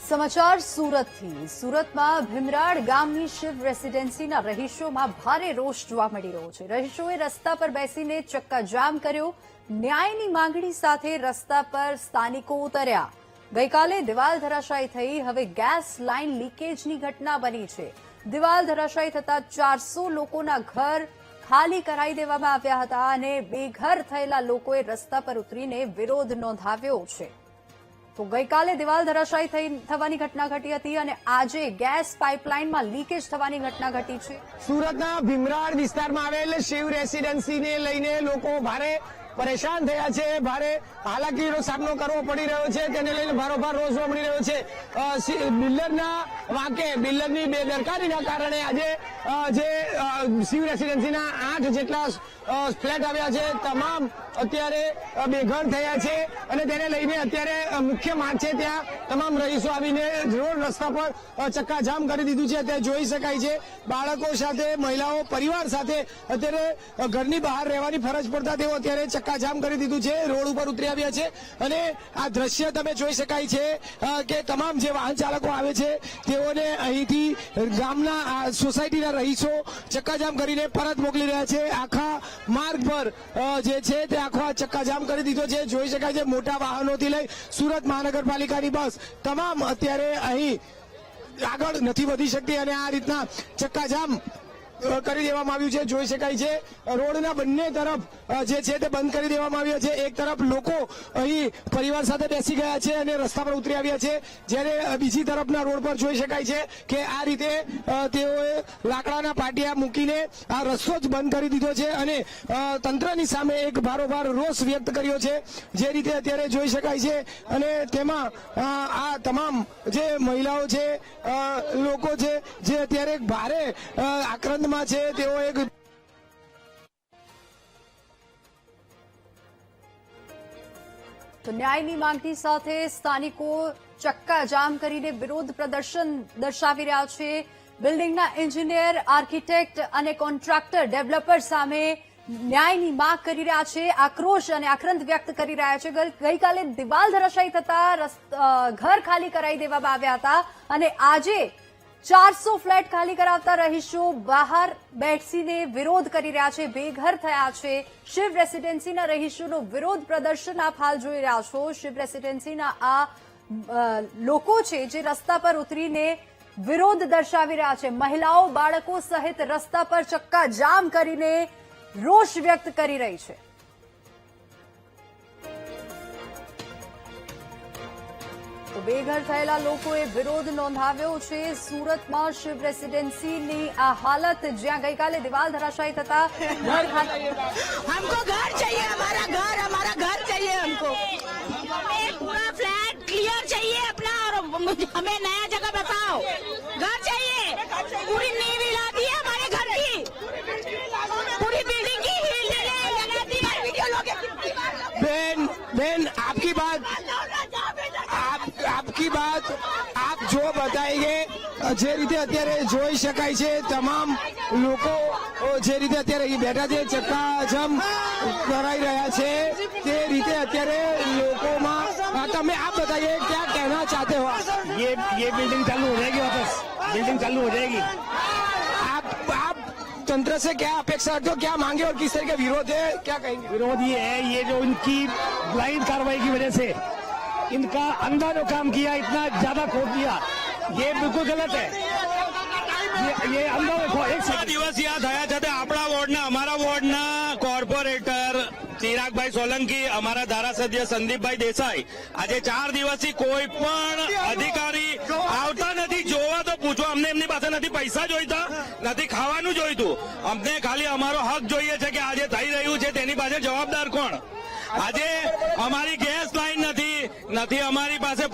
સમાચાર સુરતથી। સુરતમાં ભીમરાડ ગામની શિવ રેસીડેન્સીના રહીશોમાં ભારે રોષ જોવા મળી રહ્યો છે। રહીશોએ રસ્તા પર બેસીને ચક્કાજામ કર્યો। ન્યાયની માંગણી સાથે રસ્તા પર સ્થાનિકો ઉતર્યા। ગઈકાલે દિવાલ ધરાશાયી થઈ, હવે ગેસ લાઇન લીકેજની ઘટના બની છે। દિવાલ ધરાશાયી થતા 400 લોકોના ઘર ખાલી કરાવી દેવામાં આવ્યા હતા અને બેઘર થયેલા લોકોએ રસ્તા પર ઉતરીને વિરોધ નોંધાવ્યો છે। તો ગઈકાલે દિવાલ ધરાશાયી થવાની ઘટના ઘટી હતી અને આજે ગેસ પાઇપલાઇનમાં લીકેજ થવાની ઘટના ઘટી છે। સુરતના ભીમરાડ વિસ્તારમાં આવેલ શિવ રેસીડેન્સીને લઈને લોકો ભારે પરેશાન થયા છે। ભારે હાલાકીનો સામનો કરવો પડી રહ્યો છે, તેને લઈને ભારોભાર રોષ જોવા મળી રહ્યો છે। બિલ્ડરના વાંકે, બિલ્ડરની બેદરકારીના કારણે આજે જે શિવ રેસીડેન્સીના 8 જેટલા ફ્લેટ આવ્યા છે, તમામ અત્યારે બેઘર થયા છે અને તેને લઈને અત્યારે મુખ્ય માર્ગ છે ત્યાં તમામ રહીશો આવીને રોડ રસ્તા પર ચક્કાજામ કરી દીધું છે। તે જોઈ શકાય છે, બાળકો સાથે, મહિલાઓ, પરિવાર સાથે અત્યારે ઘરની બહાર રહેવાની ફરજ પડતા તેઓ અત્યારે ચક્કાજામ કરી દીધું છે, રોડ ઉપર ઉતરી આવ્યા છે અને આ દ્રશ્ય તમે જોઈ શકાય છે કે તમામ જે વાહન ચાલકો આવે છે તેઓને અહીંથી ગામના સોસાયટીના રહીશો ચક્કાજામ કરીને પરત મોકલી રહ્યા છે। આખા માર્ગ પર જે છે તે આખો ચક્કાજામ કરી દીધો છે। જોઈ શકાય છે મોટા વાહનોથી લઈ સુરત મહાનગરપાલિકાની બસ તમામ અત્યારે અહીં આગળ નથી વધી શકતી અને આ રીતના ચક્કાજામ કરી દેવામાં આવ્યું છે। જોઈ શકાય છે રોડના બંને તરફ જે છે તે બંધ કરી દેવામાં આવ્યા છે। એક તરફ લોકો અહીં પરિવાર સાથે બેસી ગયા છે અને રસ્તા પર ઉતરી આવ્યા છે, જ્યારે બીજી તરફના રોડ પર જોઈ શકાય છે કે આ રીતે તેઓએ લાકડાના પાટિયા મૂકીને આ રસ્તો જ બંધ કરી દીધો છે અને તંત્રની સામે એક ભારોભાર રોષ વ્યક્ત કર્યો છે, જે રીતે અત્યારે જોઈ શકાય છે। અને તેમાં આ તમામ જે મહિલાઓ છે, લોકો છે, જે અત્યારે ભારે આક્રંદ છે, તેઓ એક તો ન્યાયની માંગણી સાથે સ્થાનિકો ચક્કાજામ કરીને વિરોધ પ્રદર્શન દર્શાવી રહ્યા છે। બિલ્ડિંગના એન્જિનિયર, આર્કિટેક્ટ અને કોન્ટ્રાક્ટર ડેવલપર સામે ન્યાયની માંગ કરી રહ્યા છે, આક્રોશ અને આક્રંદ વ્યક્ત કરી રહ્યા છે। ગઈકાલે દિવાલ ધરાશાયી થતા ઘર ખાલી કરાવી દેવામાં આવ્યા હતા અને આજે 400 ફ્લેટ ખાલી કરાવતા રહીશો બહાર બેસીને વિરોધ કરી રહ્યા છે, બેઘર થયા છે। શિવ રેસીડેન્સીના રહીશોનો વિરોધ પ્રદર્શન આપ હાલ જોઈ રહ્યા છો। શિવ રેસીડેન્સીના આ લોકો છે જે રસ્તા પર ઉતરીને વિરોધ દર્શાવી રહ્યા છે। મહિલાઓ, બાળકો સહિત રસ્તા પર ચક્કાજામ કરીને રોષ વ્યક્ત કરી રહી છે। તો બેઘર થયેલા લોકોએ વિરોધ નોંધાવ્યો છે। સુરતમાં શિવ રેસીડેન્સીની આ હાલત, જ્યાં ગઈકાલે દિવાલ ધરાશાયી થતા ઘર हमको घर चाहिए, हमारा घर चाहिए। हमको हमें पूरा फ्लैट क्लियर चाहिए अपना, और हमें नया जगह बताओ। घर चाहिए, पूरी नींव हिला दी है हमारे घर की, पूरी बिल्डिंग की लगा दी है। वीडियो लोग बहन आपकी बात आप जो बताएंगे, જે રીતે અત્યારે જોઈ શકાય છે તમામ લોકો જે રીતે અત્યારે અહીં બેઠા છે, ચક્કાજામ કરાઈ રહ્યા છે, તે રીતે અત્યારે લોકોમાં તમે આપ बताइए क्या कहना चाहते हो? ये बिल्डिंग चालू हो जाएगी, वापस बिल्डिंग चालू हो जाएगी। आप तंत्र से क्या अपेक्षा रखते हो, क्या मांगे और किस तरह का विरोध है, क्या कहेंगे? विरोध ये है, ये जो इनकी ब्लाइंड कार्रवाई की वजह से इनका अंधा जो काम किया, इतना ज्यादा खोद दिया, ये बिल्कुल गलत है। ये अंधा देखो, एक દિવસ યાદ થયા છે આપણા વોર્ડના, અમારા વોર્ડના કોર્પોરેટર ચિરાગભાઈ સોલંકી, અમારા ધારાસભ્ય સંદીપભાઈ દેસાઈ આજે 4 દિવસથી કોઈ પણ અધિકારી આવતા નથી। જોવા તો પૂછો, અમને એમની પાસે નથી પૈસા જોઈતા, નથી ખાવાનું જોઈતું, અમને ખાલી અમારો હક જોઈએ છે કે આજે થઈ રહ્યું છે તેની પાસે જવાબદાર કોણ? આજે અમારી ગેસ લાઈન નથી અમારી પાસે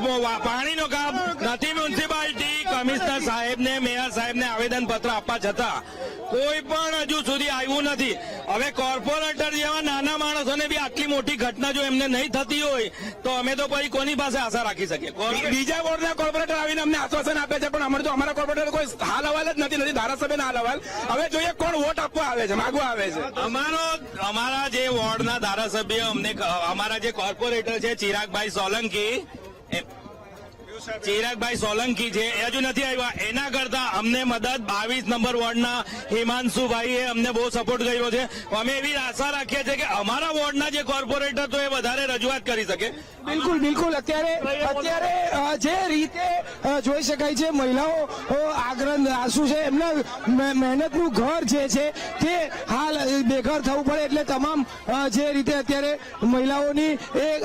પાણીનો કામ નથી, મ્યુનિસિપાલિટી કમિશનર સાહેબને, મેયર સાહેબને આવેદન પત્ર આપવા છતાં કોઈ પણ હજુ સુધી આવ્યું નથી। હવે કોર્પોરેટર જેવા નાના માણસોને બી આટલી મોટી ઘટના જો એમને નહીં થતી હોય તો અમે તો પછી કોની પાસે આશા રાખી શકીએ? બીજા વોર્ડના કોર્પોરેટર આવીને અમને આશ્વાસન આપે છે, પણ અમારે તો અમારા કોર્પોરેટર કોઈ હાલ અહેવાલ જ નથી ધારાસભ્યના હાલ અહેવાલ। હવે જોઈએ કોણ વોટ આપવા આવે છે, માગવા આવે છે। અમારા જે વોર્ડના ધારાસભ્ય, અમને અમારા જે કોર્પોરેટર છે ચિરાગભાઈ સોલંકી, ચિરાગભાઈ સોલંકી છે એ હજુ નથી આવ્યા. એના કરતા અમને મદદ 22 નંબર વોર્ડના હિમાંશુભાઈએ અમને બહુ સપોર્ટ કર્યો છે. અમે એવી આશા રાખીએ છીએ કે અમારા વોર્ડના જે કોર્પોરેટર તો એ વધારે રજૂઆત કરી શકે. બિલકુલ બિલકુલ અત્યારે જે રીતે જોઈ શકાય છે મહિલાઓ આગ્રહ શું છે એમના મહેનતનું ઘર જે છે તે હાલ બેઘર થવું પડે એટલે તમામ જે રીતે અત્યારે મહિલાઓની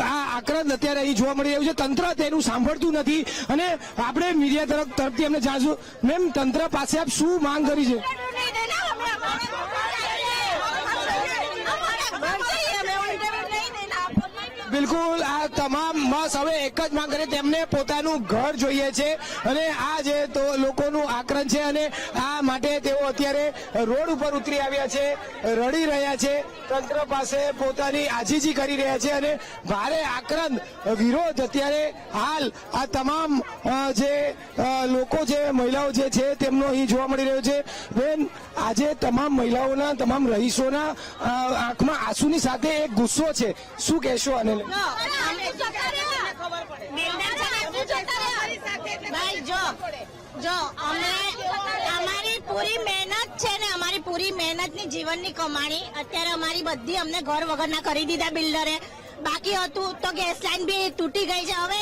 આ આક્રંદ અત્યારે અહીં જોવા મળી રહ્યું છે. તંત્ર તેનું સાંભળતું નથી અને આપણે મીડિયા તરફથી અમને જાણશું. મેમ, તંત્ર પાસે આપ શું માંગ કરી છે? બિલકુલ, આ તમામ બસ હવે એક જ માંગ કરે, તેમને પોતાનું ઘર જોઈએ છે અને આ જે તો લોકોનું આક્રંદ છે અને આ માટે તેઓ અત્યારે રોડ ઉપર ઉતરી આવ્યા છે, રડી રહ્યા છે, તંત્ર પાસે પોતાની આજીજી કરી રહ્યા છે અને ભારે આક્રંદ વિરોધ અત્યારે હાલ આ તમામ જે લોકો જે મહિલાઓ જે છે તેમનો અહીં જોવા મળી રહ્યો છે. બેન, આજે તમામ મહિલાઓના તમામ રહીશોના આંખમાં આંસુની સાથે એક ગુસ્સો છે, શું કહેશો આને? ભાઈ જો અમે અમારી પૂરી મહેનત છે ને, અમારી પૂરી મહેનતની જીવનની કમાણી અત્યારે અમારી બધી અમને ઘર વગરના કરી દીધા બિલ્ડરે. બાકી હતું તો ગેસ લાઈન બી તૂટી ગઈ છે. હવે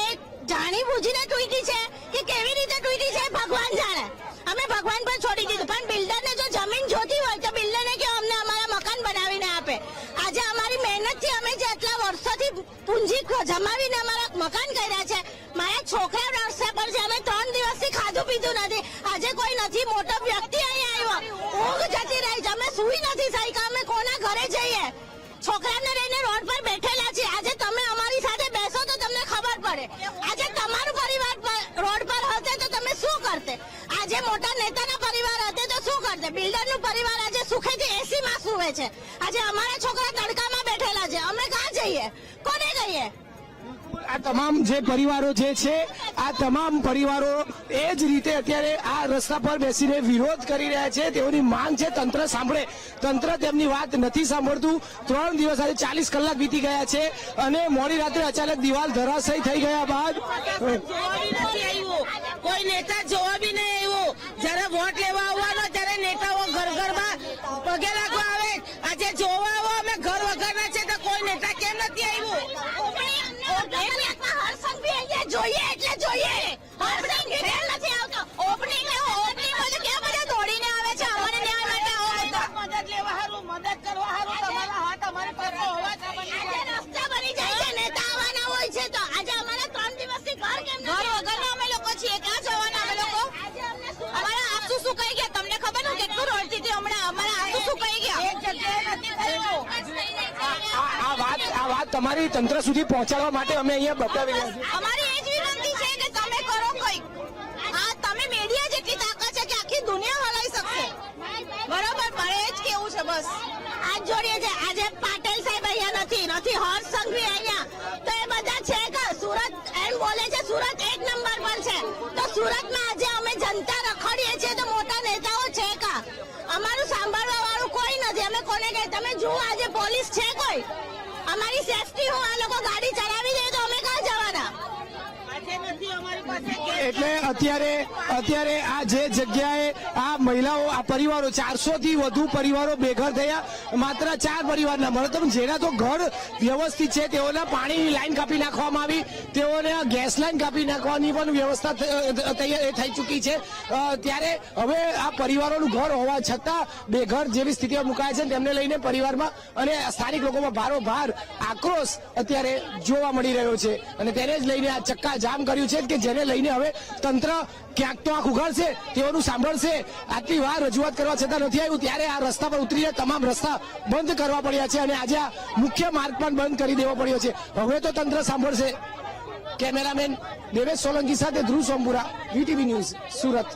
જાણી બુજીને તૂટી છે કે કેવી રીતે તૂટી છે ભગવાન જાણે. અમે ભગવાન પર છોડી દીધું, પણ બિલ્ડરને જો જમીન જોતી હોય તો બિલ્ડરને કે અમને અમારા મકાન બનાવીને આપે. આજે અમારી મહેનતથી અમે જે આટલા વર્ષોથી પૂંજી જમાવીને અમારા મકાન કર્યા છે, મારા છોકરા રસ્તા પર છે, અમે 3 દિવસથી ખાધું પીધું નથી. આજે કોઈ નથી, મોટો વ્યક્તિ અહીં આવ્યો, ઊંઘ જતી રહી છે, અમે સુઈ નથી શક્યા. અમે કોના ઘરે જઈએ? છોકરાને લઈને રોડ પર બેઠેલા છે. આજે તમે અમારી સાથે બેસો તો તમને ખબર પડે. આજે તમારું પરિવાર રોડ પર હશે તો તમે શું કરતે? આજે મોટા નેતાના પરિવાર હશે તો શું કરતે? બિલ્ડરનું પરિવાર આજે સુખેથી એસી માં સુવે છે. આજે અમારા છોકરા તડકામાં બેઠેલા છે. અમે ક્યાં જઈએ? કોને કહીએ? આ તમામ જે પરિવારો જે છે, આ તમામ પરિવારો એ જ રીતે અત્યારે આ રસ્તા પર બેસીને વિરોધ કરી રહ્યા છે. તેઓની માંગ છે તંત્ર સાંભળે. તંત્ર તેમની વાત નથી સાંભળતું. 3 દિવસ આજે 40 કલાક વીતી ગયા છે અને મોડી રાત્રે અચાનક દિવાલ ધરાશયી થઈ ગયા બાદ કોઈ નેતા જોવા બી નહીં આવ્યું. જયારે વોટ લેવા આવવાનો ત્યારે નેતાઓ ઘર ઘરમાં પગે લાગવા આવે. આજે જોવા આવો અમે ઘર વગરના છે તો કોઈ નેતા કેમ નથી આવ્યું? જોઈએ એટલે જોઈએ. ઓપનિંગ નથી આવતો. ઓપનિંગ માં કેમ બધા દોડીને આવે છે? અમારે ન્યાય માટે આવો. મદદ લેવા હારું, મદદ કરવા હારું તમારા હાથ અમારી પાસે હોવા જોઈએ. આજે રસ્તા બની જાય છે, નેતા આવવાના હોય છે તો આજે અમારા 3 દિવસથી ઘર કેમ નથી? ઘર વગરના અમે લોકો છીએ. ક્યાં જવાના અમે લોકો? અમારા આંસુ સુકાઈ ગયા. તમને ખબર ને કેટલું રડતી હતી હમણાં? અમારા આંસુ સુકાઈ ગયા. એક જગ્યાએ નથી થયું. આ વાત તમારી તંત્ર સુધી પહોંચાડવા માટે અમે અહીંયા બતાવી રહ્યા છીએ. અમારી એ જ વિનંતી છે કે તમે કરો કંઈક. હા, તમે મીડિયા જેટલી તાકાત છે કે આખી દુનિયા હલાવી શકશે. બરોબર, પણ એ જ કેવું છે બસ. આજ જોડીએ છે. આજે પાટેલ સાહેબ અહીંયા નથી હર્ષ સંઘવી અહીંયા. તો એ બધા છે કે સુરત એમ બોલે છે સુરત 1 નંબર પર છે. તો સુરતમાં આજે અમે જનતા રખડીએ છીએ તો મોટા નેતાઓ છે કા? અમારું સાંભળવા વાળું કોઈ નથી. અમે કોને કહે? તમે જુઓ આજે પોલીસ છે કોઈ? અમારી સેફટી હું આ લોકો ગાડી ચલાવી દે તો અમે ક્યાં જવાના? એટલે અત્યારે આ જે જગ્યાએ આ મહિલાઓ, આ પરિવારો 400 થી વધુ પરિવારો બેઘર થયા. માત્ર 4 પરિવારના મતલબ જેના તો ઘર વ્યવસ્થિત છે તેઓના પાણીની લાઈન કાપી નાખવામાં આવી, તેઓને ગેસ લાઈન કાપી નાખવાની પણ વ્યવસ્થા થઈ ચૂકી છે. ત્યારે હવે આ પરિવારોનું ઘર હોવા છતાં બેઘર જેવી સ્થિતિમાં મુકાયા છે. તેમને લઈને પરિવારમાં અને સ્થાનિક લોકોમાં ભારોભાર આક્રોશ અત્યારે જોવા મળી રહ્યો છે અને તેને જ લઈને આ ચક્કા જામ કર્યું છે કે જેને લઈને હવે તંત્ર ક્યાંક તો આંખ ઉઘાડશે, તેઓનું સાંભળશે. આટલી વાર રજૂઆત કરવા છતાં નથી આવ્યું ત્યારે આ રસ્તા પર ઉતરીને તમામ રસ્તા બંધ કરવા પડ્યા છે અને આજે આ મુખ્ય માર્ગ પણ બંધ કરી દેવો પડ્યો છે. હવે તો તંત્ર સાંભળશે. કેમેરામેન દેવેશ સોલંકી સાથે ધ્રુવ સોમપુરા, વીટીવી ન્યૂઝ, સુરત.